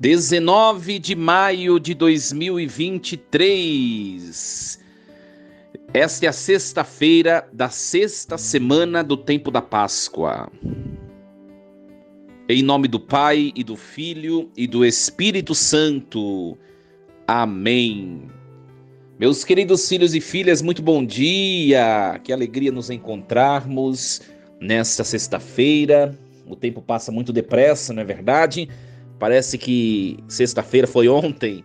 19 de maio de 2023. Esta é a sexta-feira da sexta semana do tempo da Páscoa. Em nome do Pai, e do Filho, e do Espírito Santo. Amém. Meus queridos filhos e filhas, muito bom dia. Que alegria nos encontrarmos nesta sexta-feira. O tempo passa muito depressa, não é verdade? Parece que sexta-feira foi ontem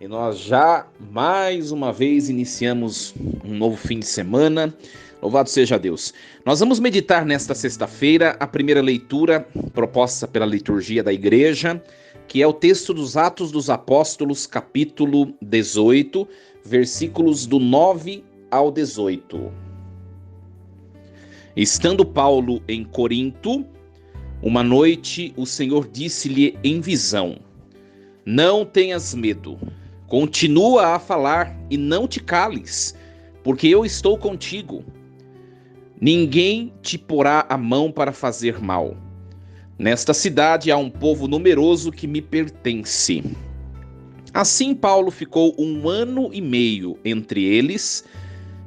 e nós já mais uma vez iniciamos um novo fim de semana. Louvado seja Deus. Nós vamos meditar nesta sexta-feira a primeira leitura proposta pela liturgia da igreja, que é o texto dos Atos dos Apóstolos, capítulo 18, versículos do 9 ao 18. Estando Paulo em Corinto, uma noite o Senhor disse-lhe em visão: não tenhas medo, continua a falar e não te cales, porque eu estou contigo. Ninguém te porá a mão para fazer mal. Nesta cidade há um povo numeroso que me pertence. Assim Paulo ficou 1 ano e meio entre eles,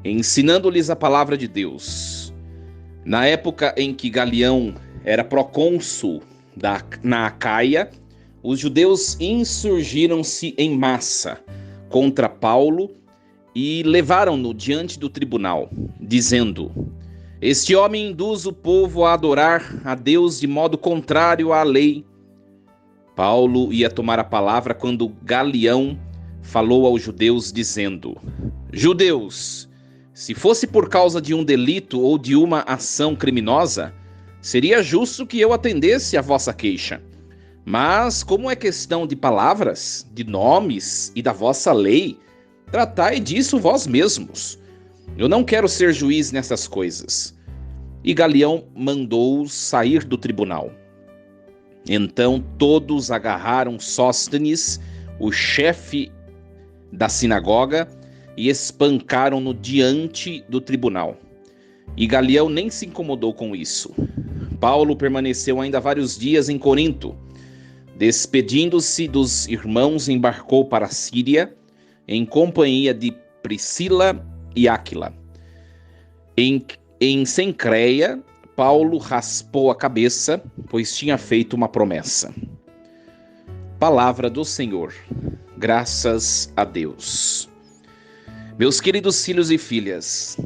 ensinando-lhes a palavra de Deus. Na época em que Galião era procônsul na Acaia, os judeus insurgiram-se em massa contra Paulo e levaram-no diante do tribunal, dizendo: este homem induz o povo a adorar a Deus de modo contrário à lei. Paulo ia tomar a palavra quando Galião falou aos judeus, dizendo: judeus, se fosse por causa de um delito ou de uma ação criminosa, seria justo que eu atendesse a vossa queixa. Mas, como é questão de palavras, de nomes e da vossa lei, tratai disso vós mesmos. Eu não quero ser juiz nessas coisas. E Galião mandou-os sair do tribunal. Então todos agarraram Sóstenes, o chefe da sinagoga, e espancaram-no diante do tribunal. E Galião nem se incomodou com isso. Paulo permaneceu ainda vários dias em Corinto. Despedindo-se dos irmãos, embarcou para a Síria, em companhia de Priscila e Áquila. Em Cencreia, Paulo raspou a cabeça, pois tinha feito uma promessa. Palavra do Senhor. Graças a Deus. Meus queridos filhos e filhas,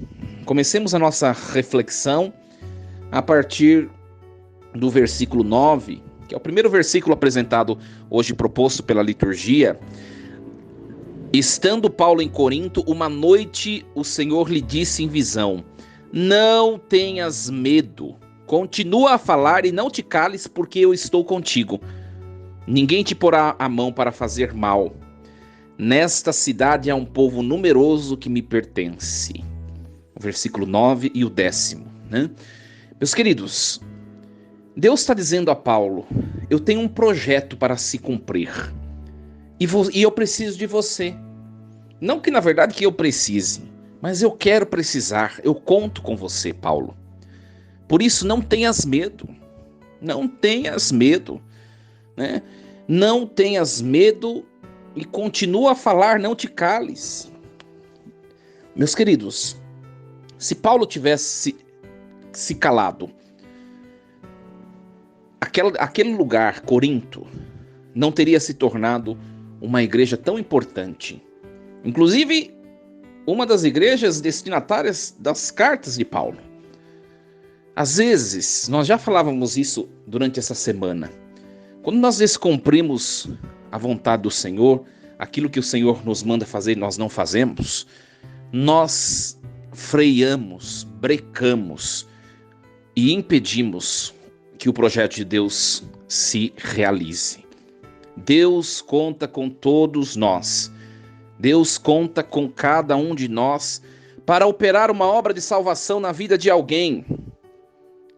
comecemos a nossa reflexão a partir do versículo 9, que é o primeiro versículo apresentado hoje, proposto pela liturgia. Estando Paulo em Corinto, uma noite o Senhor lhe disse em visão: não tenhas medo, continua a falar e não te cales, porque eu estou contigo. Ninguém te porá a mão para fazer mal. Nesta cidade há um povo numeroso que me pertence. O versículo 9 e o 10º, né? Meus queridos, Deus está dizendo a Paulo: eu tenho um projeto para se cumprir. E eu preciso de você. Não que na verdade que eu precise, mas eu quero precisar. Eu conto com você, Paulo. Por isso não tenhas medo. Não tenhas medo, né? Não tenhas medo e continua a falar, não te cales. Meus queridos, se Paulo tivesse se calado, aquele lugar, Corinto, não teria se tornado uma igreja tão importante. Inclusive, uma das igrejas destinatárias das cartas de Paulo. Às vezes, nós já falávamos isso durante essa semana. Quando nós descumprimos a vontade do Senhor, aquilo que o Senhor nos manda fazer, nós não fazemos, nós freamos, brecamos e impedimos que o projeto de Deus se realize. Deus conta com todos nós. Deus conta com cada um de nós para operar uma obra de salvação na vida de alguém.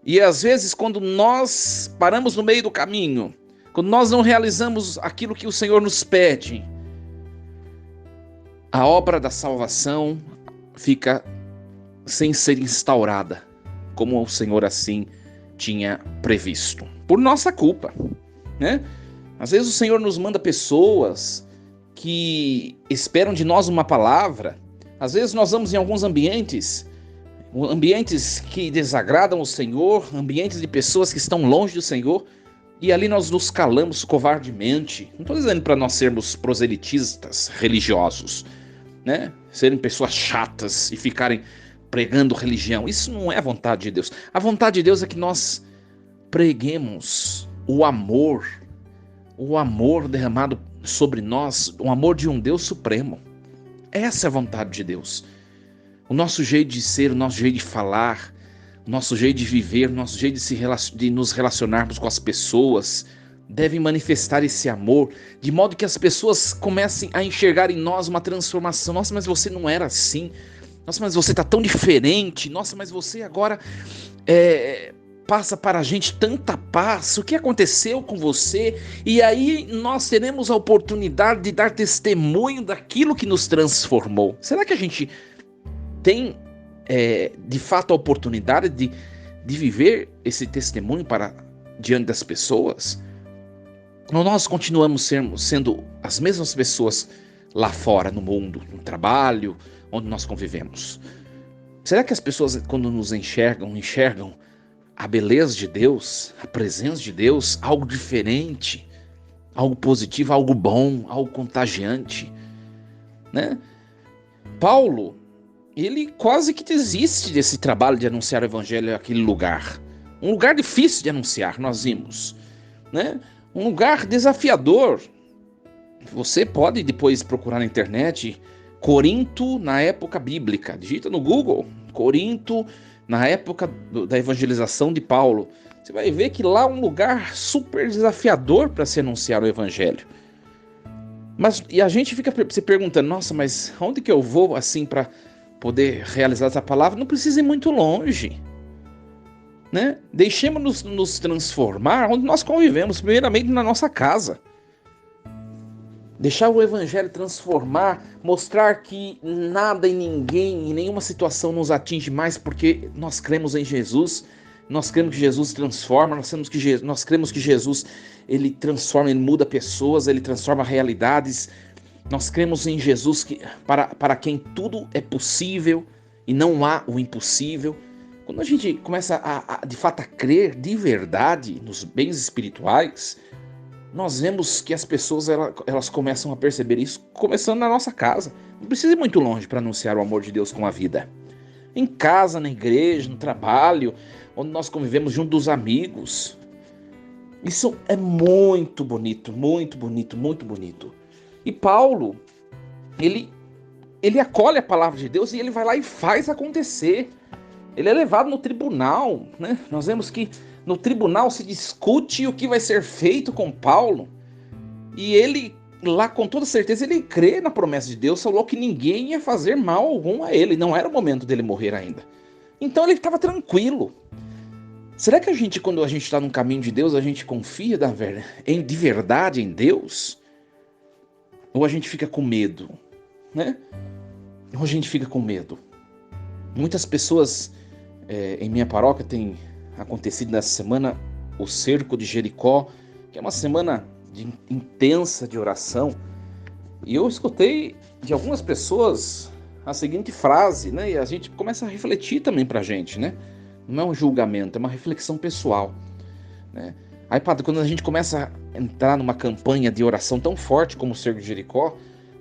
E às vezes, quando nós paramos no meio do caminho, quando nós não realizamos aquilo que o Senhor nos pede, a obra da salvação fica sem ser instaurada, como o Senhor assim tinha previsto, por nossa culpa, né? Às vezes o Senhor nos manda pessoas que esperam de nós uma palavra. Às vezes nós vamos em alguns ambientes que desagradam o Senhor, ambientes de pessoas que estão longe do Senhor, e ali nós nos calamos covardemente. Não estou dizendo para nós sermos proselitistas religiosos, né? Serem pessoas chatas e ficarem pregando religião. Isso não é a vontade de Deus. A vontade de Deus é que nós preguemos o amor derramado sobre nós, o amor de um Deus supremo. Essa é a vontade de Deus. O nosso jeito de ser, o nosso jeito de falar, o nosso jeito de viver, o nosso jeito de nos relacionarmos com as pessoas devem manifestar esse amor, de modo que as pessoas comecem a enxergar em nós uma transformação. Nossa, mas você não era assim. Nossa, mas você está tão diferente. Nossa, mas você agora passa para a gente tanta paz. O que aconteceu com você? E aí nós teremos a oportunidade de dar testemunho daquilo que nos transformou. Será que a gente tem de fato a oportunidade de viver esse testemunho diante das pessoas? Ou nós continuamos sendo as mesmas pessoas lá fora, no mundo, no trabalho, onde nós convivemos? Será que as pessoas, quando nos enxergam a beleza de Deus, a presença de Deus, algo diferente, algo positivo, algo bom, algo contagiante, né? Paulo, ele quase que desiste desse trabalho de anunciar o evangelho naquele lugar. Um lugar difícil de anunciar, nós vimos, né? Um lugar desafiador. Você pode depois procurar na internet Corinto na época bíblica. Digita no Google, Corinto na época da evangelização de Paulo. Você vai ver que lá é um lugar super desafiador para se anunciar o evangelho. E a gente fica se perguntando, nossa, mas onde que eu vou assim para poder realizar essa palavra? Não precisa ir muito longe, né? Deixemos nos transformar onde nós convivemos, primeiramente na nossa casa. Deixar o evangelho transformar, mostrar que nada e ninguém, em nenhuma situação nos atinge mais, porque nós cremos em Jesus, nós cremos que Jesus transforma, nós cremos que Jesus, ele transforma, ele muda pessoas, ele transforma realidades. Nós cremos em Jesus para quem tudo é possível e não há o impossível. Quando a gente começa de fato a crer de verdade nos bens espirituais, nós vemos que as pessoas elas começam a perceber isso, começando na nossa casa. Não precisa ir muito longe para anunciar o amor de Deus com a vida. Em casa, na igreja, no trabalho, onde nós convivemos junto dos amigos. Isso é muito bonito, muito bonito, muito bonito. E Paulo, ele acolhe a palavra de Deus e ele vai lá e faz acontecer. Ele é levado no tribunal, né? Nós vemos que no tribunal se discute o que vai ser feito com Paulo. E ele, lá com toda certeza, ele crê na promessa de Deus, falou que ninguém ia fazer mal algum a ele. Não era o momento dele morrer ainda. Então ele estava tranquilo. Será que quando a gente está no caminho de Deus, a gente confia de verdade em Deus? Ou a gente fica com medo, né? Ou a gente fica com medo. Muitas pessoas em minha paróquia tem acontecido nessa semana o cerco de Jericó, que é uma semana intensa de oração. E eu escutei de algumas pessoas a seguinte frase, né? E a gente começa a refletir também pra gente, né? Não é um julgamento, é uma reflexão pessoal, né? Aí, padre, quando a gente começa a entrar numa campanha de oração tão forte como o cerco de Jericó,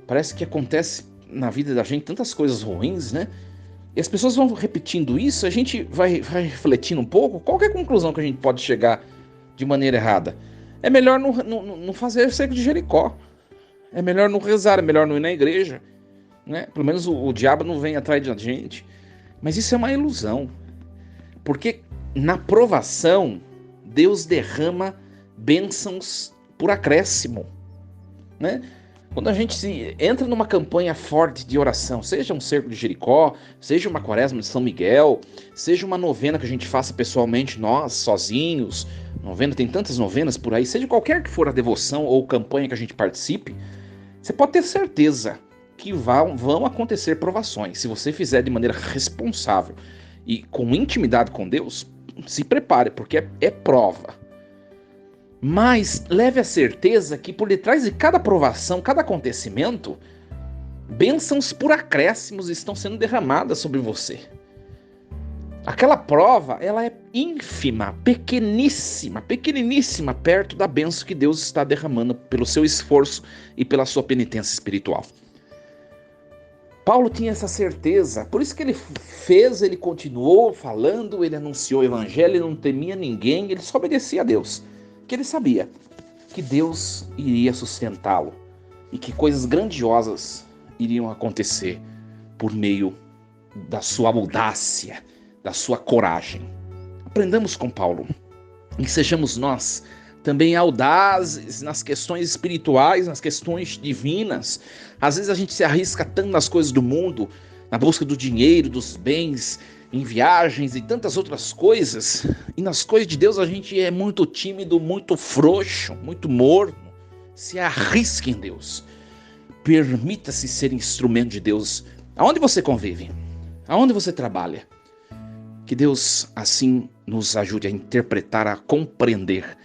parece que acontece na vida da gente tantas coisas ruins, né? E as pessoas vão repetindo isso, a gente vai refletindo um pouco. Qual que é a conclusão que a gente pode chegar de maneira errada? É melhor não fazer o cerco de Jericó. É melhor não rezar, é melhor não ir na igreja, né? Pelo menos o diabo não vem atrás da gente. Mas isso é uma ilusão. Porque na provação, Deus derrama bênçãos por acréscimo, né? Quando a gente entra numa campanha forte de oração, seja um cerco de Jericó, seja uma quaresma de São Miguel, seja uma novena que a gente faça pessoalmente, nós, sozinhos, novena, tem tantas novenas por aí, seja qualquer que for a devoção ou campanha que a gente participe, você pode ter certeza que vão acontecer provações. Se você fizer de maneira responsável e com intimidade com Deus, se prepare, porque é prova. Mas leve a certeza que por detrás de cada provação, cada acontecimento, bênçãos por acréscimos estão sendo derramadas sobre você. Aquela prova, ela é ínfima, pequeníssima, pequeniníssima, perto da bênção que Deus está derramando pelo seu esforço e pela sua penitência espiritual. Paulo tinha essa certeza, por isso que ele continuou falando, ele anunciou o evangelho, ele não temia ninguém, ele só obedecia a Deus, que ele sabia que Deus iria sustentá-lo e que coisas grandiosas iriam acontecer por meio da sua audácia, da sua coragem. Aprendamos com Paulo e sejamos nós também audazes nas questões espirituais, nas questões divinas. Às vezes a gente se arrisca tanto nas coisas do mundo, na busca do dinheiro, dos bens, em viagens e tantas outras coisas, e nas coisas de Deus a gente é muito tímido, muito frouxo, muito morno. Se arrisque em Deus, permita-se ser instrumento de Deus, aonde você convive, aonde você trabalha. Que Deus assim nos ajude a interpretar, a compreender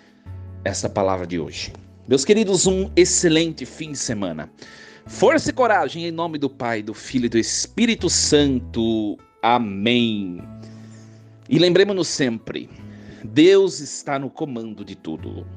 essa palavra de hoje. Meus queridos, um excelente fim de semana. Força e coragem em nome do Pai, do Filho e do Espírito Santo. Amém. E lembremos-nos sempre, Deus está no comando de tudo.